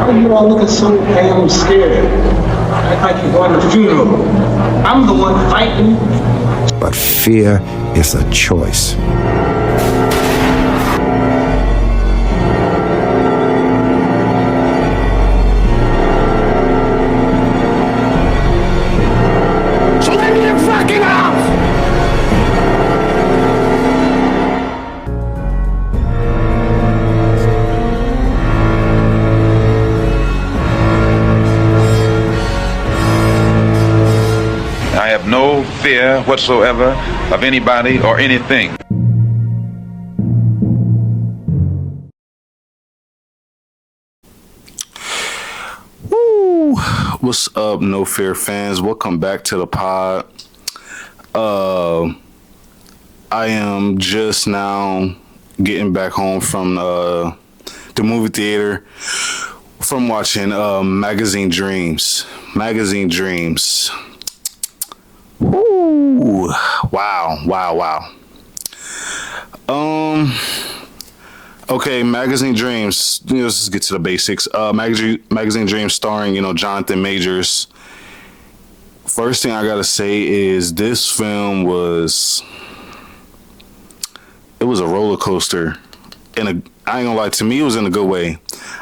Why are you all looking so damn scared? Act like you're going to a funeral. I'm the one fighting. But fear is a choice. So let me in fucking house! I have no fear whatsoever of anybody or anything. Woo! What's up, No Fear fans? Welcome back to the pod. I am just now getting back home from the movie theater from watching Magazine Dreams. Magazine Dreams. Ooh, wow. Okay, Magazine Dreams. Let's just get to the basics. Magazine Dreams starring, Jonathan Majors. First thing I gotta say is this film was a roller coaster. I ain't gonna lie, to me it was in a good way.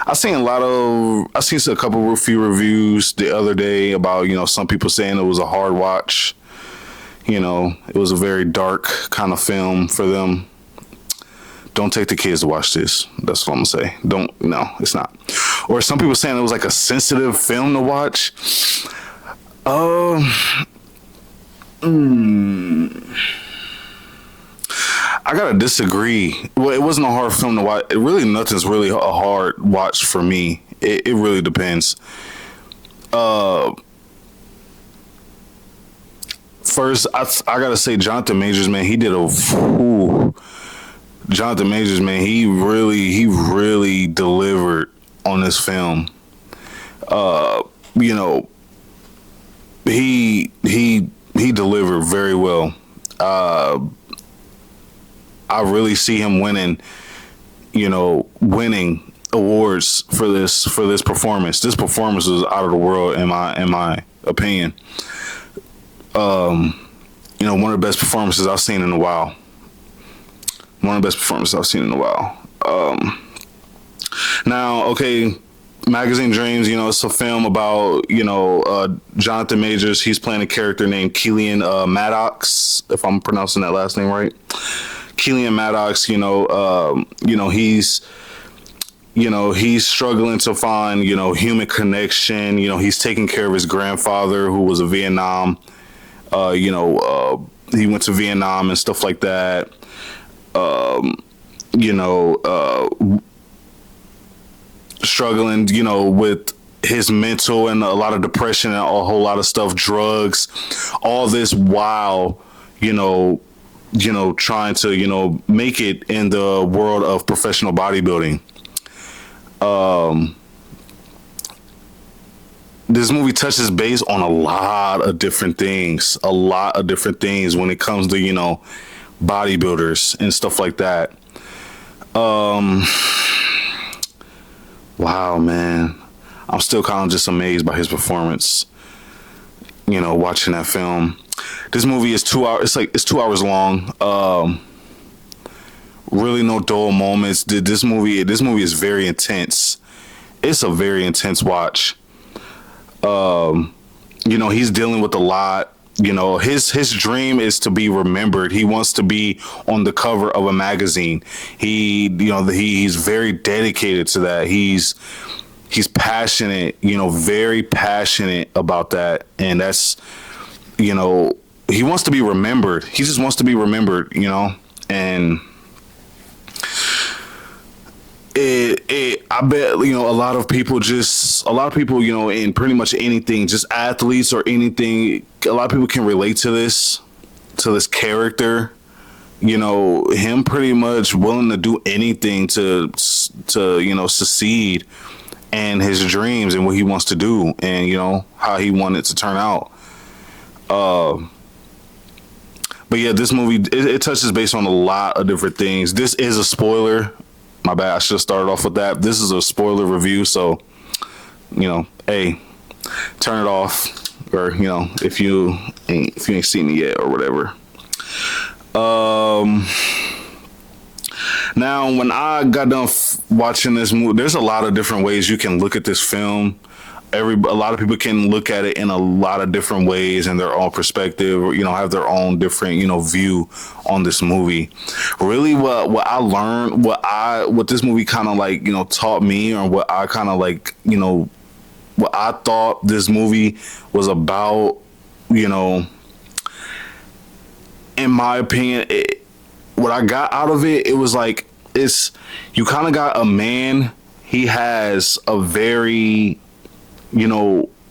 I seen a couple few reviews the other day about, some people saying it was a hard watch. It was a very dark kind of film for them. Don't take the kids to watch this. That's what I'm gonna say. No, it's not. Or some people saying it was like a sensitive film to watch. I gotta disagree. Well, it wasn't a hard film to watch. Nothing's really a hard watch for me. It really depends. First, I gotta say, Jonathan Majors, man, Jonathan Majors, man, he really delivered on this film. He delivered very well. I really see him winning awards for this performance. This performance was out of the world in my opinion. One of the best performances I've seen in a while. Now, okay, Magazine Dreams, it's a film about, Jonathan Majors. He's playing a character named Killian Maddox, if I'm pronouncing that last name right. Killian Maddox, he's struggling to find, human connection. He's taking care of his grandfather who was a Vietnam. He went to Vietnam and stuff like that. Struggling, with his mental and a lot of depression and a whole lot of stuff, drugs, all this while, trying to, make it in the world of professional bodybuilding. This movie touches base on a lot of different things when it comes to, bodybuilders and stuff like that. Wow, man. I'm still kind of just amazed by his performance, watching that film. This movie is 2 hours. It's 2 hours long. Really no dull moments. This movie is very intense. It's a very intense watch. He's dealing with a lot. His dream is to be remembered. He wants to be on the cover of a magazine. He's very dedicated to that. He's passionate, very passionate about that. And that's, he wants to be remembered. He just wants to be remembered, and I bet, a lot of people, in pretty much anything, just athletes or anything, a lot of people can relate to this character, him pretty much willing to do anything to succeed and his dreams and what he wants to do and, how he wanted to turn out. But yeah, this movie, it touches base on a lot of different things. This is a spoiler. My bad. I should have started off with that. This is a spoiler review, so hey, turn it off, or if you ain't seen it yet or whatever. Now, when I got done watching this movie, there's a lot of different ways you can look at this film. A lot of people can look at it in a lot of different ways in their own perspective, or have their own different view on this movie. Really, what I learned, what this movie kind of like taught me, or what I kind of like what I thought this movie was about, in my opinion, what I got out of it, it was like, you kind of got a man. He has a very,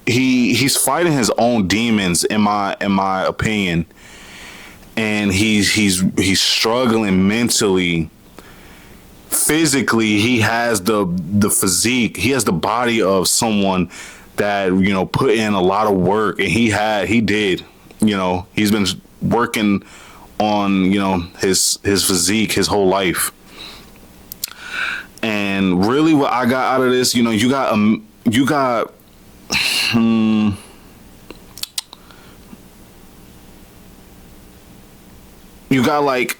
he's fighting his own demons in my opinion, and he's struggling mentally. Physically, he has the physique, he has the body of someone that put in a lot of work, and he did. He's been working on his physique his whole life. And really, what I got out of this, you got like,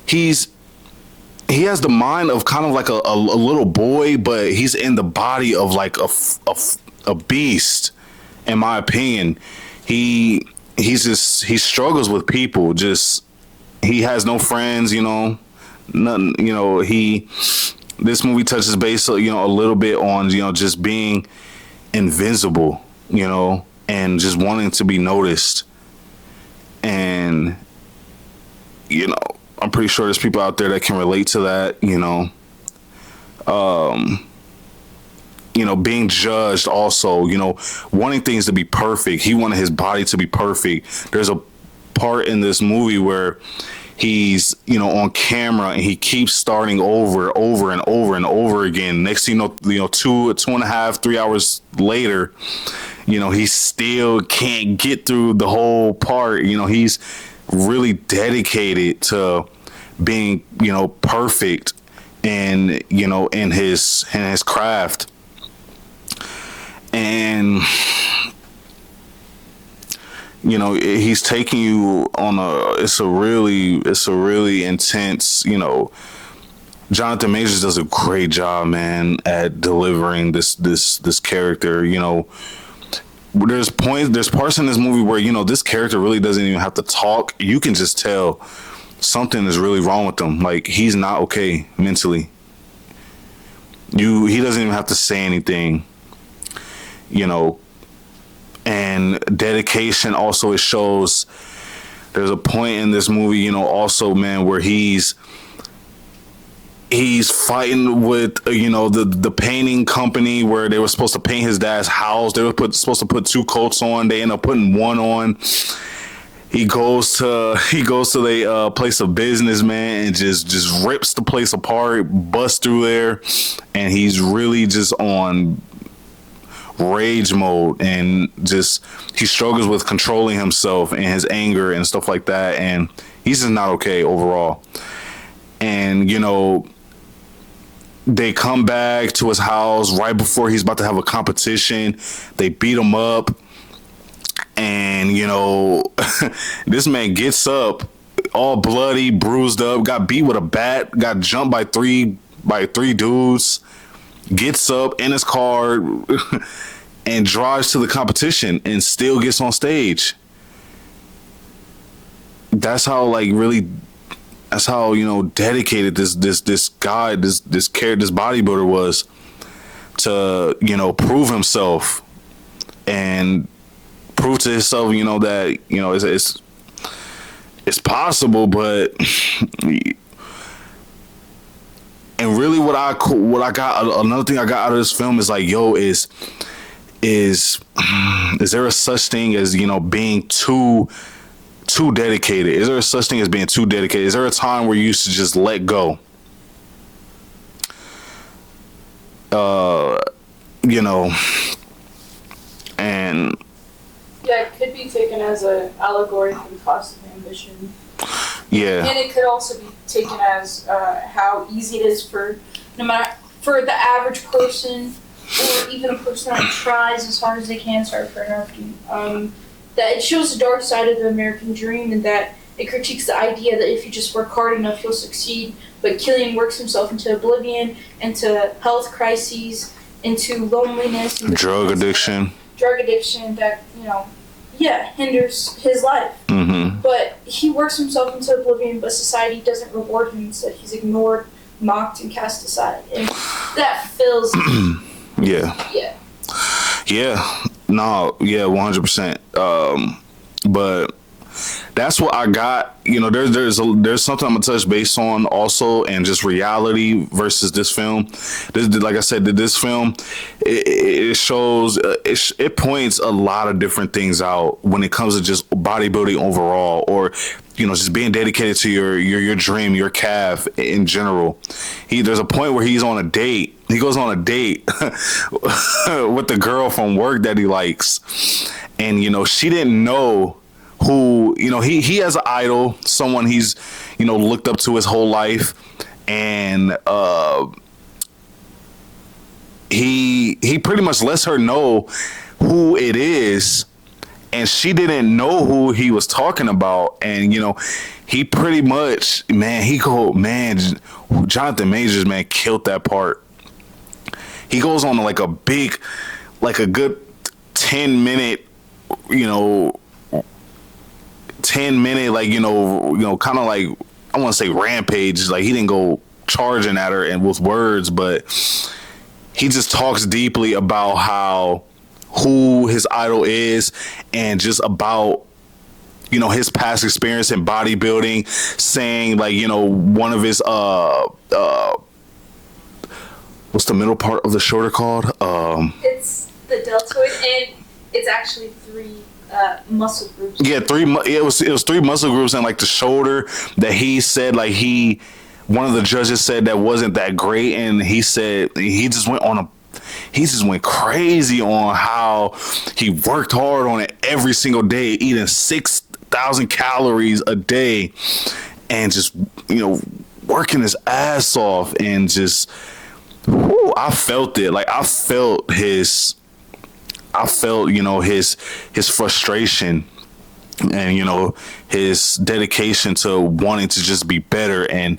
he has the mind of kind of like a little boy, but he's in the body of like a beast, in my opinion. He struggles with people. He has no friends, nothing. This movie touches base, a little bit on just being invincible, and just wanting to be noticed. And I'm pretty sure there's people out there that can relate to that, being judged also, wanting things to be perfect. He wanted his body to be perfect. There's a part in this movie where he's, on camera, and he keeps starting over and over again. Next thing you know, 2.5, 3 hours later, he still can't get through the whole part. He's really dedicated to being, perfect and, in his craft. And he's taking you on it's a really intense, Jonathan Majors does a great job, man, at delivering this character. There's parts in this movie where this character really doesn't even have to talk. You can just tell something is really wrong with him. Like, he's not okay mentally. He doesn't even have to say anything. And dedication also, it shows. There's a point in this movie, also, man, where he's fighting with the painting company where they were supposed to paint his dad's house. They were supposed to put 2 coats on. They end up putting 1 on. He goes to the place of business, man, and just rips the place apart, busts through there, and he's really just on rage mode, and he struggles with controlling himself and his anger and stuff like that, and he's just not okay overall. And they come back to his house right before he's about to have a competition. They beat him up, and this man gets up all bloody, bruised up, got beat with a bat, got jumped by three dudes, gets up in his car and drives to the competition and still gets on stage. That's how dedicated this guy, this bodybuilder was to prove himself and prove to himself that it's possible. But and really, what I got, another thing I got out of this film is like, is there a such thing as being too dedicated? Is there a such thing as being too dedicated? Is there a time where you used to just let go? And yeah, it could be taken as an allegory for the cost of ambition. Yeah, and it could also be taken as how easy it is for the average person or even a person that tries as hard as they can, sorry for interrupting, that it shows the dark side of the American dream, and that it critiques the idea that if you just work hard enough, you'll succeed. But Killian works himself into oblivion, into health crises, into loneliness, into Drug addiction that, hinders his life. Mm-hmm. But he works himself into oblivion, but society doesn't reward him. Instead, he's ignored, mocked, and cast aside. And that fills Yeah. No, yeah, 100%. But that's what I got. There's something I'm gonna touch base on also, and just reality versus this film. Like I said, this film it shows it points a lot of different things out when it comes to just bodybuilding overall, or just being dedicated to your dream, your calf in general. There's a point where he's on a date. He goes on a date with the girl from work that he likes, and she didn't know who he has an idol, someone he's looked up to his whole life, and he pretty much lets her know who it is, and she didn't know who he was talking about. And he pretty much, Jonathan Majors, man, killed that part. He goes on like a good 10-minute, 10-minute, kind of like, I want to say rampage. Like, he didn't go charging at her and with words, but he just talks deeply about who his idol is, and just about his past experience in bodybuilding, saying one of his what's the middle part of the shoulder called? It's the deltoid, and it's actually 3 muscle groups. Yeah, it was 3 muscle groups, and like the shoulder that he said, one of the judges said that wasn't that great, and he said he just went crazy on how he worked hard on it every single day, eating 6,000 calories a day, and just working his ass off, and just I felt it. Like, I felt his frustration, and his dedication to wanting to just be better. And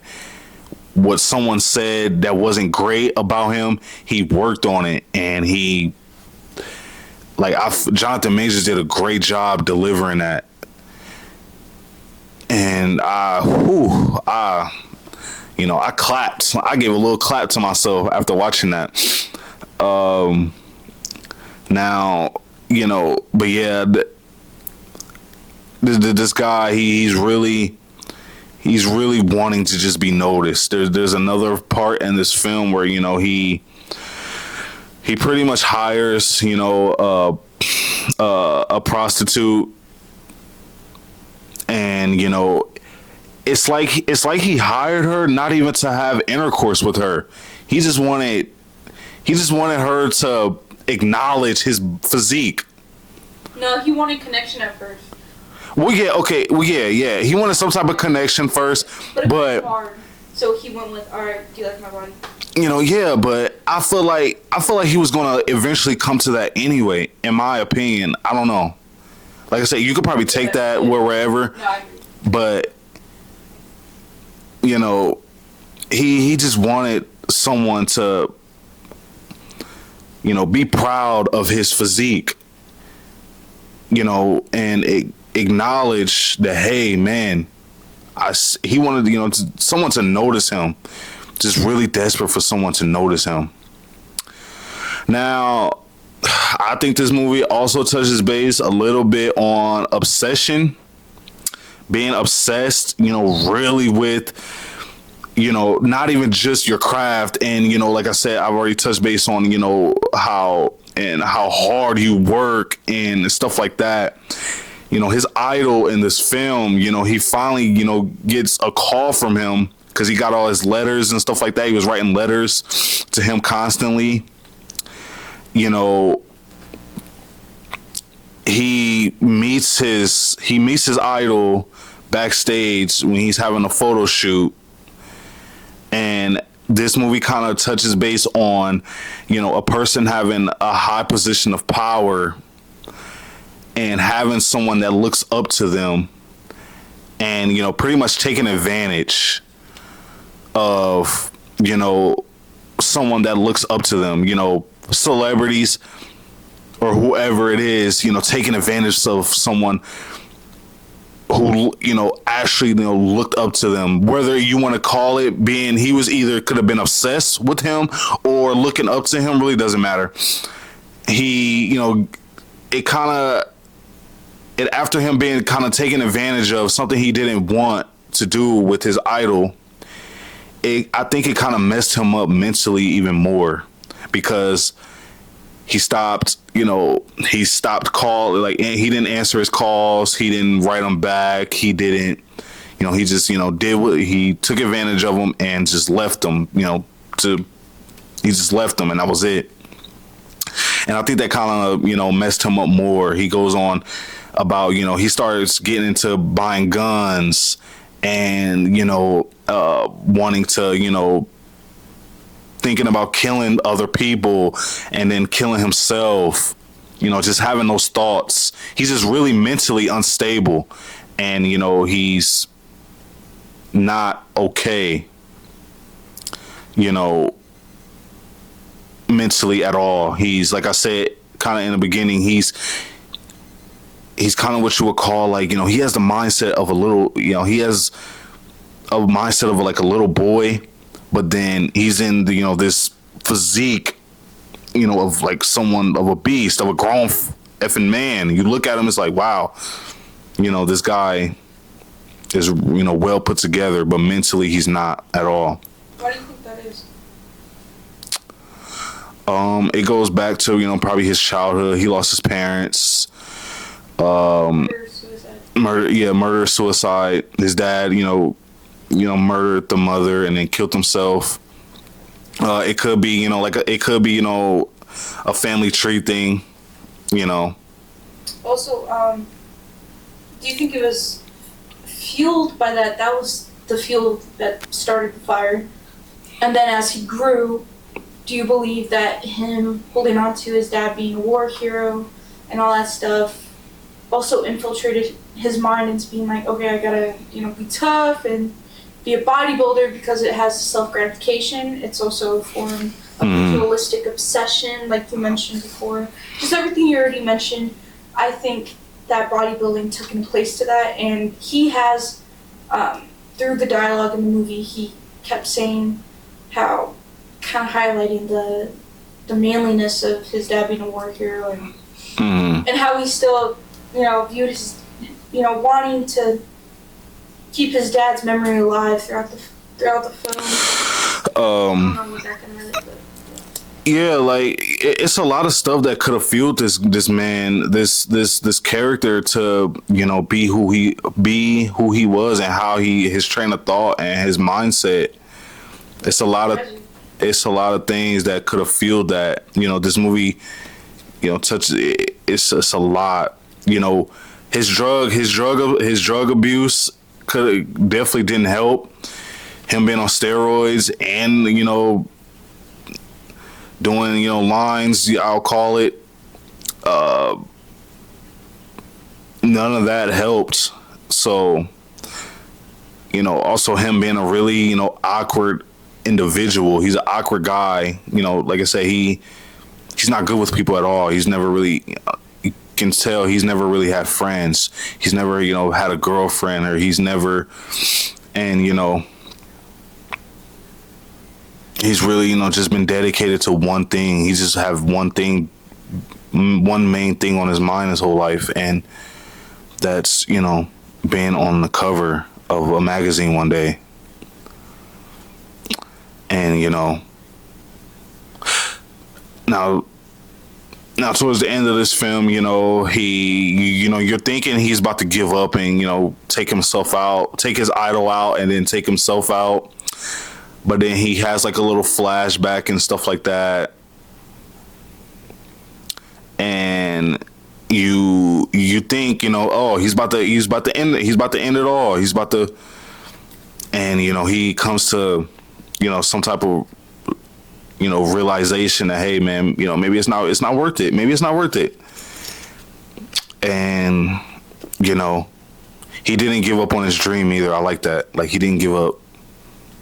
what someone said that wasn't great about him, he worked on it, and Jonathan Majors did a great job delivering that. And I clapped. I gave a little clap to myself after watching that. Now, but yeah, this guy, he's really wanting to just be noticed. There's another part in this film where he pretty much hires a prostitute, and it's like he hired her not even to have intercourse with her. He just wanted her to acknowledge his physique. No, he wanted connection at first. Well, yeah, okay. Well, yeah. He wanted some type of connection first, but it was hard. So he went with, all right, do you like my body? Yeah, but I feel like he was gonna eventually come to that anyway. In my opinion, I don't know. Like I said, you could probably take that wherever, no, I agree. But he just wanted someone to be proud of his physique, and acknowledge that, hey, man, he wanted, someone to notice him, just really desperate for someone to notice him. Now, I think this movie also touches base a little bit on obsession, being obsessed, really with, not even just your craft. And, like I said, I've already touched base on, how hard you work and stuff like that. His idol in this film, he finally, gets a call from him because he got all his letters and stuff like that. He was writing letters to him constantly. He meets his idol backstage when he's having a photo shoot, and this movie kind of touches base on, you know, a person having a high position of power and having someone that looks up to them and, you know, pretty much taking advantage of, you know, someone that looks up to them, you know, celebrities or whoever it is, you know, taking advantage of someone who, you know, actually, you know, looked up to them. Whether you want to call it being, he was either could have been obsessed with him or looking up to him, really doesn't matter. He, you know, after him being kind of taken advantage of something he didn't want to do with his idol, I think it kind of messed him up mentally even more, because he stopped calling, like, he didn't answer his calls, he didn't write them back, he didn't, you know, he just, you know, he took advantage of them and just left them, you know, he just left them, and that was it. And I think that kind of, you know, messed him up more. He goes on about, you know, he starts getting into buying guns and, you know, wanting to, you know, thinking about killing other people and then killing himself, you know, just having those thoughts. He's just really mentally unstable, and, you know, he's not okay, you know, mentally at all. He's, like I said, kind of in the beginning, he's kind of what you would call, like, you know, he has the mindset of a little, you know, he has a mindset of like a little boy, but then he's in the, you know, this physique, you know, of like someone, of a beast, of a grown effing man. You look at him, it's like, wow, you know, this guy is, you know, well put together, but mentally he's not at all. Why do you think that is? It goes back to, you know, probably his childhood. He lost his parents. Murder, suicide. His dad, you know, murdered the mother and then killed himself. It could be, you know, it could be, you know, a family tree thing, you know. Also, do you think it was fueled by that? That was the fuel that started the fire. And then as he grew, do you believe that him holding on to his dad being a war hero and all that stuff also infiltrated his mind into being like, okay, I gotta, you know, be tough and be a bodybuilder because it has self-gratification. It's also a form of dualistic obsession, like you mentioned before. Just everything you already mentioned, I think that bodybuilding took in place to that. And he has, through the dialogue in the movie, he kept saying how, kind of highlighting the manliness of his dad being a war hero, and how he still, you know, viewed his, you know, wanting to keep his dad's memory alive throughout the film. I don't know what that can really do. Yeah, like it's a lot of stuff that could have fueled this man, this character to, you know, be who he was and how his train of thought and his mindset. It's a lot of things that could have fueled that. You know, this movie, you know, it's a lot. You know, his drug abuse definitely didn't help. Him being on steroids and, you know, doing, you know, lines, I'll call it. None of that helped. So, you know, also him being a really, you know, awkward individual. He's an awkward guy. You know, like I say, he's not good with people at all. He's never really, you can tell he's never really had friends. He's never, you know, had a girlfriend, or he's never, and, you know, he's really, you know, just been dedicated to one thing. He just have one main thing on his mind his whole life, and that's, you know, being on the cover of a magazine one day. And, you know, now towards the end of this film, you know, you're thinking he's about to give up and, you know, take his idol out and then take himself out. But then he has like a little flashback and stuff like that. And you think, you know, oh, he's about to end it all. And, you know, he comes to some type of, realization that, hey man, maybe it's not worth it. Maybe it's not worth it. And, he didn't give up on his dream either. I like that. Like, he didn't give up.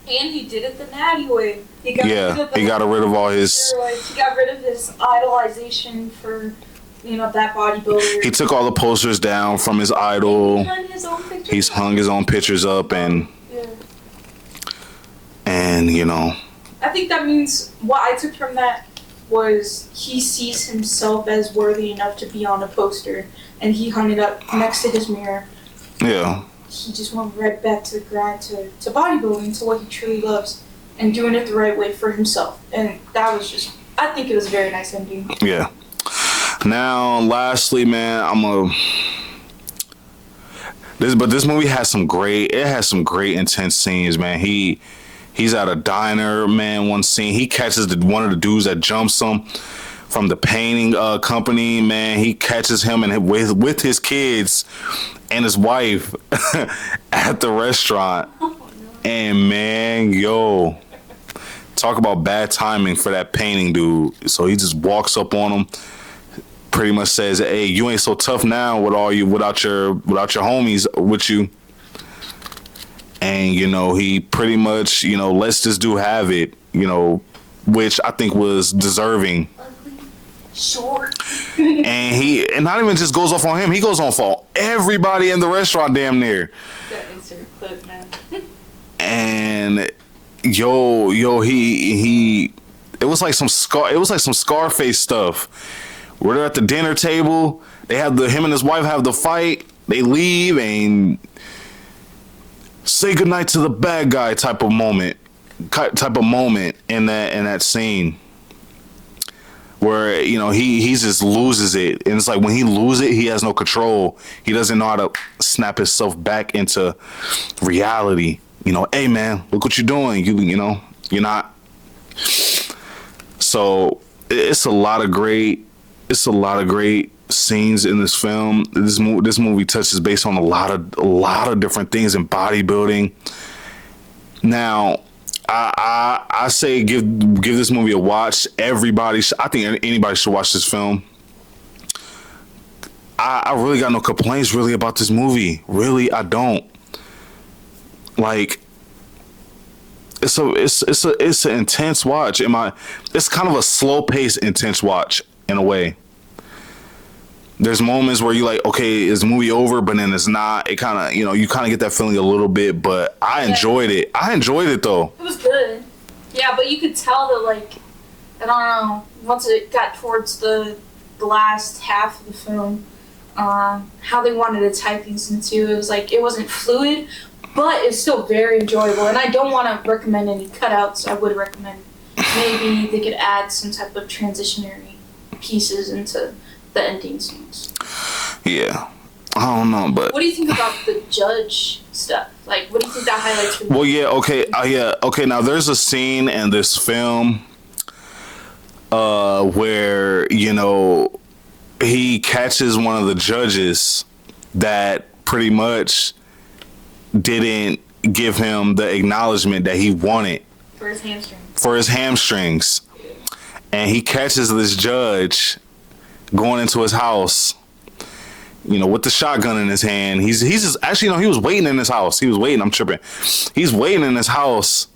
And he did it the natty way. He got rid of all his steroids. He got rid of his idolization for, that bodybuilder. He took all the posters down from his idol. He hung his own pictures. He's hung his own pictures up, and I think that means what I took from that was he sees himself as worthy enough to be on a poster, and he hung it up next to his mirror. Yeah. He just went right back to the grind, to bodybuilding, to what he truly loves, and doing it the right way for himself. And that was just, I think it was a very nice ending. Yeah. Now, lastly, man, this movie has some great intense scenes, man. He's at a diner, man. One scene, he catches one of the dudes that jumps him from the painting company, man. He catches him and with his kids and his wife at the restaurant. Oh, no. And man, talk about bad timing for that painting dude. So he just walks up on him, pretty much says, "Hey, you ain't so tough now without your homies with you." And he pretty much lets this dude have it, which I think was deserving. Short. And not even just goes off on him, he goes on for everybody in the restaurant damn near. That insert clip, man. And he it was like some Scarface stuff where they're at the dinner table, him and his wife have the fight, they leave and say goodnight to the bad guy type of moment in that scene. Where he just loses it, and it's like when he loses it, he has no control. He doesn't know how to snap himself back into reality. Hey man, look what you're doing. You're not. So it's a lot of great scenes in this film. This movie touches base on a lot of different things in bodybuilding. Now, I say give this movie a watch. I think anybody should watch this film. I really got no complaints really about this movie. Really, I don't. Like, it's an intense watch. It's kind of a slow paced intense watch in a way. There's moments where you're like, okay, is the movie over? But then it's not. It kind of, you kind of get that feeling a little bit. But I enjoyed it. I enjoyed it though. It was good. Yeah, but you could tell that, like, I don't know, once it got towards the last half of the film, how they wanted to tie things into. It was like, it wasn't fluid, but it's still very enjoyable. And I don't want to recommend any cutouts. I would recommend maybe they could add some type of transitionary pieces into the ending scenes. Yeah, I don't know, but what do you think about the judge stuff? Like, what do you think that highlights? Well, yeah, okay. Now there's a scene in this film, where he catches one of the judges that pretty much didn't give him the acknowledgement that he wanted for his hamstrings. And he catches this judge going into his house, with the shotgun in his hand. He's just, actually, no, he was waiting in his house. I'm tripping. He's waiting in his house.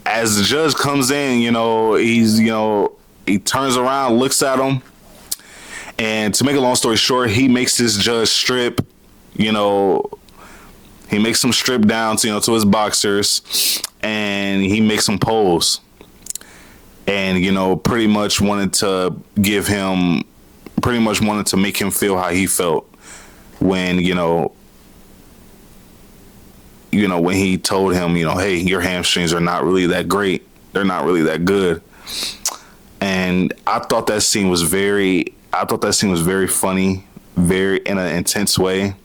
As the judge comes in, he turns around, looks at him. And to make a long story short, he makes this judge strip, he makes him strip down to, to his boxers, and he makes him pose. And, pretty much wanted to make him feel how he felt when, when he told him, hey, your hamstrings are not really that great. They're not really that good. And I thought that scene was very funny, very in an intense way.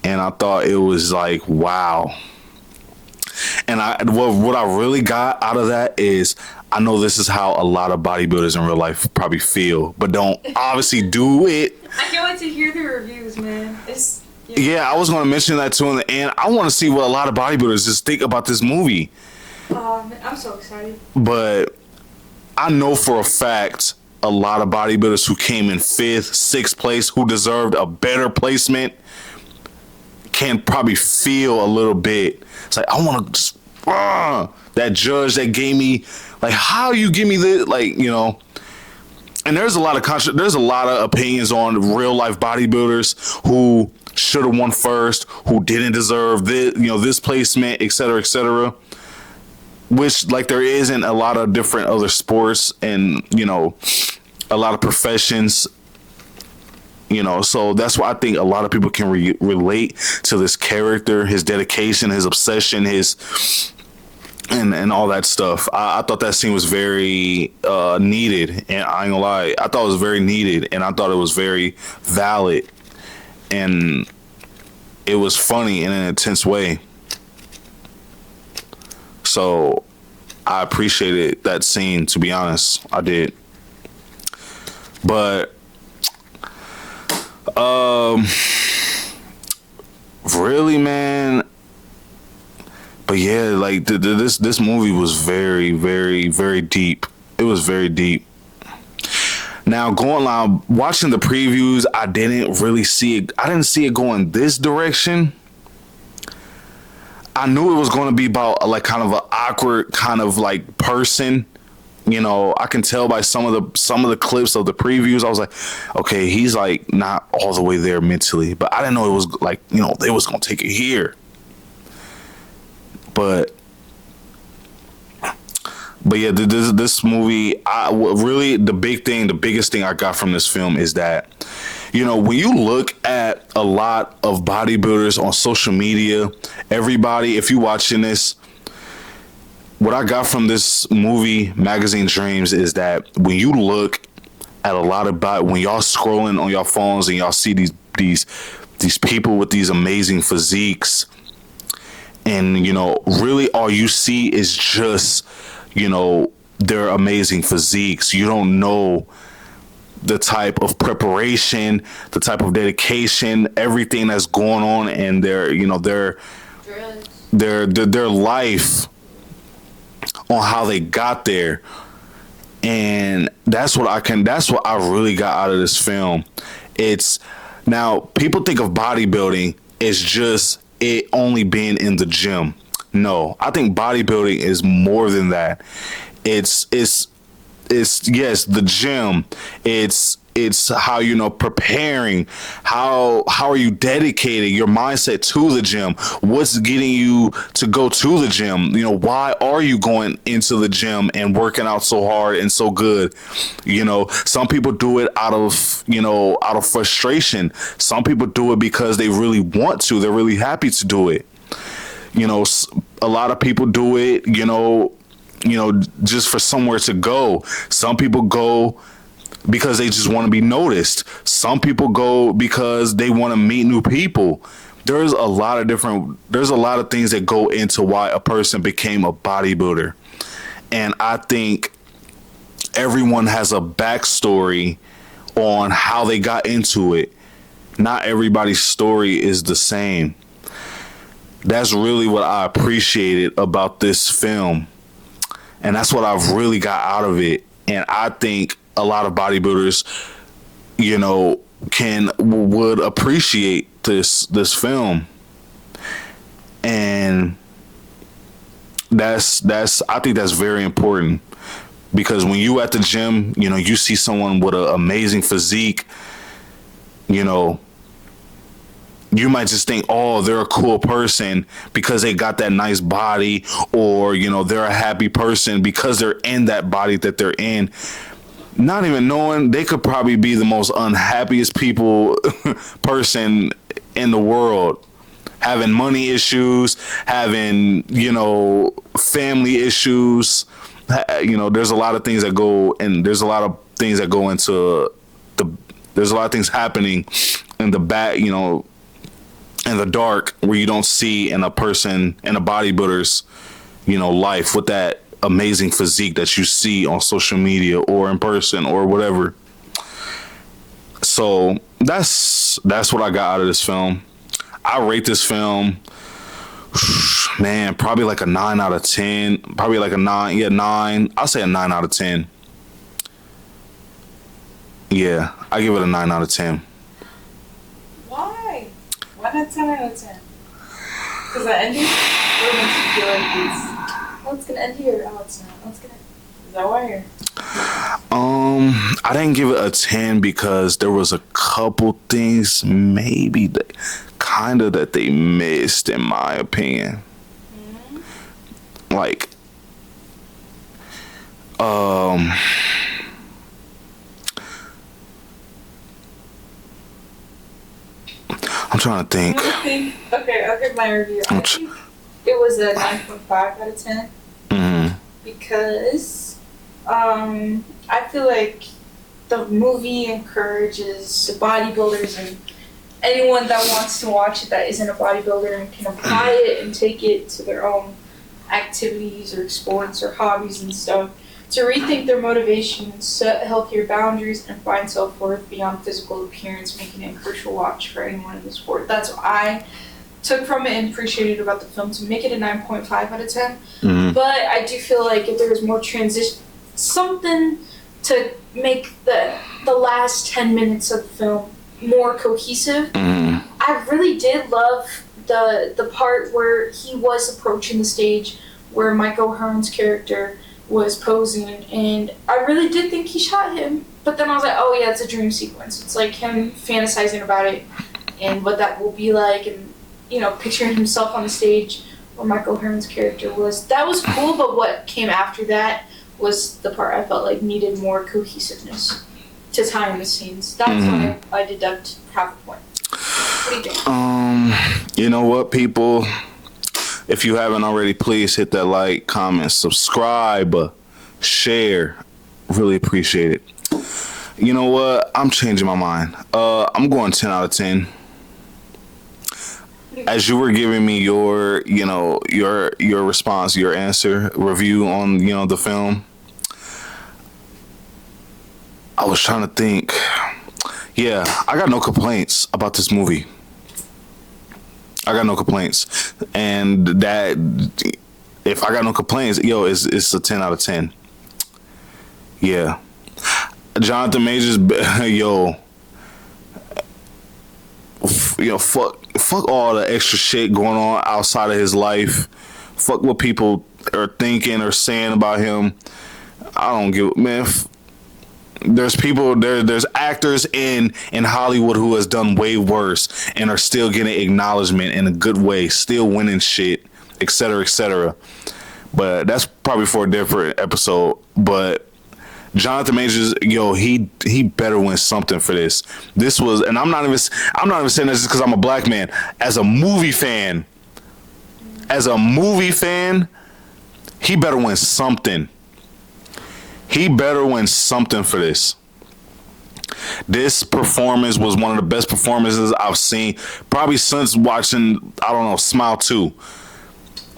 And I thought it was like, wow. And what I really got out of that is, I know this is how a lot of bodybuilders in real life probably feel, but don't obviously do it. I can't wait to hear the reviews, man. Yeah, I was going to mention that too in the end. I want to see what a lot of bodybuilders just think about this movie. I'm so excited. But I know for a fact a lot of bodybuilders who came in 5th, 6th place, who deserved a better placement, can probably feel a little bit. It's like, I want to just, that judge that gave me, like, how you give me this, like, you know. And there's a lot of there's a lot of opinions on real life bodybuilders who should have won first, who didn't deserve this, you know, this placement, et cetera, which, like, there isn't a lot of different other sports and, you know, a lot of professions, you know. So that's why I think a lot of people can relate to this character, his dedication, his obsession, his and all that stuff. I thought that scene was very needed, and I ain't gonna lie, I thought it was very needed, and I thought it was very valid, and it was funny in an intense way. So I appreciated that scene, to be honest. I did. But really, man. But yeah, like this movie was very, very, very deep. It was very deep. Now, going on watching the previews, I didn't really see it. I didn't see it going this direction. I knew it was going to be about like kind of an awkward kind of like person. You know, I can tell by some of the clips of the previews. I was like, okay, he's like not all the way there mentally, but I didn't know it was like, you know, they was going to take it here. But yeah, this movie, really the biggest thing I got from this film is that, you know, when you look at a lot of bodybuilders on social media, everybody, if you watching this, what I got from this movie, Magazine Dreams, is that when you look at a lot of when y'all scrolling on your phones and y'all see these people with these amazing physiques, and, you know, really all you see is just, you know, their amazing physiques. You don't know the type of preparation, the type of dedication, everything that's going on in their, you know, their life, on how they got there. And that's what I really got out of this film. It's, now people think of bodybuilding as just it only being in the gym. No, I think bodybuilding is more than that. It's yes, the gym. It's how, you know, preparing, how are you dedicating your mindset to the gym? What's getting you to go to the gym? You know, why are you going into the gym and working out so hard and so good? You know, some people do it out of frustration. Some people do it because they really want to. They're really happy to do it. You know, a lot of people do it, you know, just for somewhere to go. Some people go because they just want to be noticed. Some people go because they want to meet new people. There's a lot of things that go into why a person became a bodybuilder. And I think everyone has a backstory on how they got into it. Not everybody's story is the same. That's really what I appreciated about this film. And that's what I've really got out of it. And I think a lot of bodybuilders, you know, would appreciate this film. And I think that's very important, because when you at the gym, you know, you see someone with an amazing physique, you know, you might just think, oh, they're a cool person because they got that nice body, or, you know, they're a happy person because they're in that body that they're in. Not even knowing they could probably be the most unhappiest person in the world, having money issues, having, you know, family issues. You know, there's a lot of things that go, and there's a lot of things that go into there's a lot of things happening in the back, you know, in the dark, where you don't see in a person, in a bodybuilder's, you know, life with that amazing physique that you see on social media or in person or whatever. So that's what I got out of this film. I rate this film Man, probably like a 9 out of 10. Probably like a 9. Yeah, 9. I'll say a 9 out of 10. Yeah, I give it a 9 out of 10. Why? Why not 10 out of 10? Because the ending really makes you feel like it's... Oh, it's gonna end here. Oh, it's not. Oh, it's gonna. Is that why? I didn't give it a 10 because there was a couple things maybe that kind of that they missed, in my opinion. Like, I'm trying to think. Okay, I'll give my review. I think it was a 9.5 out of 10 Mm-hmm. because I feel like the movie encourages the bodybuilders and anyone that wants to watch it that isn't a bodybuilder and can apply it and take it to their own activities or sports or hobbies and stuff to rethink their motivations, set healthier boundaries, and find self-worth beyond physical appearance, making it a crucial watch for anyone in the sport. That's what I took from it and appreciated about the film, to make it a 9.5 out of 10. Mm-hmm. But I do feel like if there was more transition, something to make the last 10 minutes of the film more cohesive. Mm-hmm. I really did love the part where he was approaching the stage where Mike O'Hearn's character was posing, and I really did think he shot him, but then I was like, oh yeah, it's a dream sequence. It's like him fantasizing about it and what that will be like, and you know, picturing himself on the stage where Mike O'Hearn's character was. That was cool, but what came after that was the part I felt like needed more cohesiveness to tie in the scenes. That's why I deduct half a point. What do you think? You know what, people? If you haven't already, please hit that like, comment, subscribe, share. Really appreciate it. You know what? I'm changing my mind. I'm going 10 out of 10. As you were giving me your, you know, your response, your answer, review on, you know, the film, I was trying to think. Yeah, I got no complaints about this movie. I got no complaints. And that, if I got no complaints, yo, it's a 10 out of 10. Yeah. Jonathan Majors, yo, fuck all the extra shit going on outside of his life. Fuck what people are thinking or saying about him. I don't give, man. There's people, there's actors in Hollywood who has done way worse and are still getting acknowledgement in a good way, still winning shit, etc., etc. But that's probably for a different episode. But Jonathan Majors, yo, he better win something for this. This was, and I'm not even saying this just because I'm a black man. As a movie fan, he better win something. He better win something for this. This performance was one of the best performances I've seen probably since watching, I don't know, Smile 2.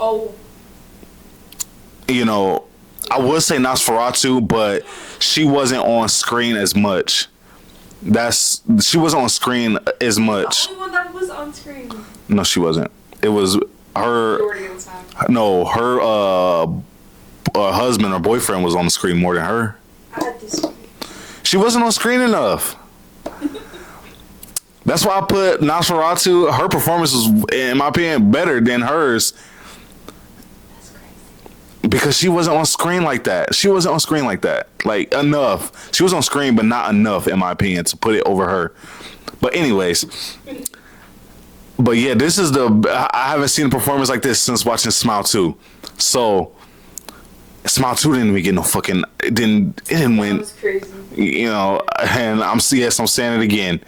Oh. You know, I would say Nosferatu, but she wasn't on screen as much. She wasn't on screen as much. The only one that was on screen. No, she wasn't. It was her. Majority of the time. No, her husband or boyfriend was on the screen more than her. I had this. She wasn't on screen enough. That's why I put Nosferatu. Her performance was, in my opinion, better than hers. That's crazy. Because she wasn't on screen like that. She wasn't on screen like that. Like, enough. She was on screen, but not enough, in my opinion, to put it over her. But anyways. But yeah, this is I haven't seen a performance like this since watching Smile 2. So, Smile 2 didn't even get no fucking, it didn't win. That was crazy. You know, and I'm saying it again.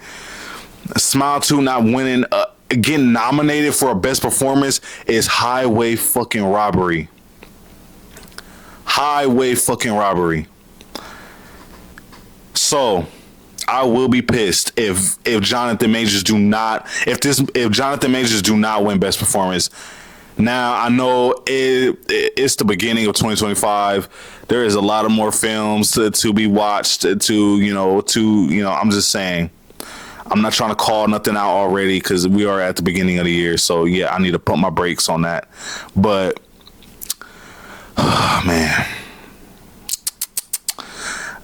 Smile 2 not winning, getting nominated for a best performance is highway fucking robbery. Highway fucking robbery. So, I will be pissed if Jonathan Majors do not win best performance. Now, I know it's the beginning of 2025. There is a lot of more films to be watched. I'm just saying. I'm not trying to call nothing out already because we are at the beginning of the year. So yeah, I need to put my brakes on that. But man.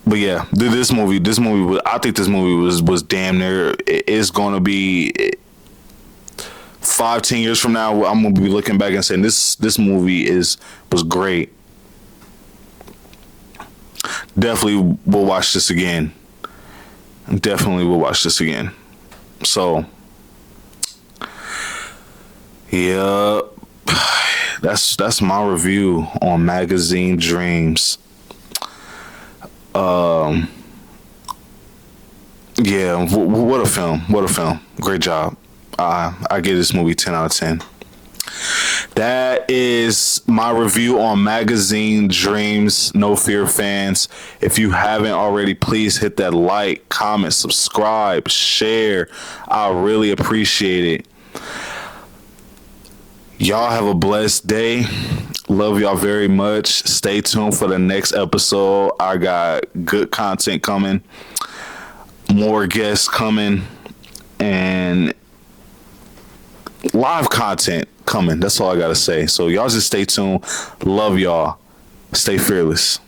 But yeah, this movie, I think this movie was damn near. It's gonna be 5-10 years from now. I'm gonna be looking back and saying this movie was great. Definitely will watch this again. So yeah, that's my review on Magazine Dreams. Yeah, what a film. Great job. I give this movie 10 out of 10. That is my review on Magazine Dreams. No Fear fans, if you haven't already, please hit that like, comment, subscribe, share. I really appreciate it. Y'all have a blessed day. Love y'all very much. Stay tuned for the next episode. I got good content coming, more guests coming, and live content coming. That's all I gotta say. So y'all just stay tuned. Love y'all. Stay fearless.